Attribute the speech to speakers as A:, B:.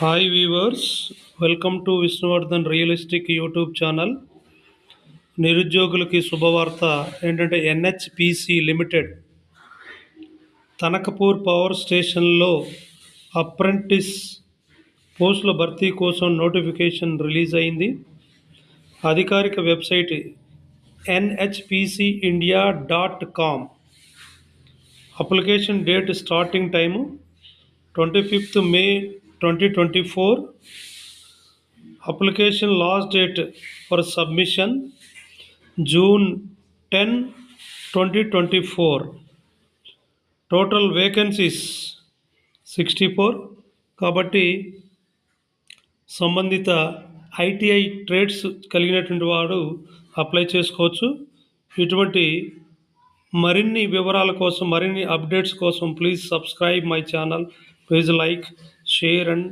A: Hi weavers, welcome to Vishnuvardhan realistic YouTube channel. నిరుద్యోగులకి శుభవార్త ఏంటంటే ఎన్హెచ్పిసి లిమిటెడ్ తనకపూర్ పవర్ స్టేషన్లో అప్రెంటిస్ పోస్టుల భర్తీ కోసం నోటిఫికేషన్ రిలీజ్ అయింది. అధికారిక website nhpcindia.com. Application date starting time 25th May 2024. Application last date for submission June 10, 2024. Total vacancies 64. కాబట్టి సంబంధిత ఐటీఐ ట్రేడ్స్ కలిగినటువంటి వాడు అప్లై చేసుకోవచ్చు. ఇటువంటి మరిన్ని వివరాల కోసం, మరిన్ని అప్డేట్స్ కోసం please subscribe my channel. Please like, share and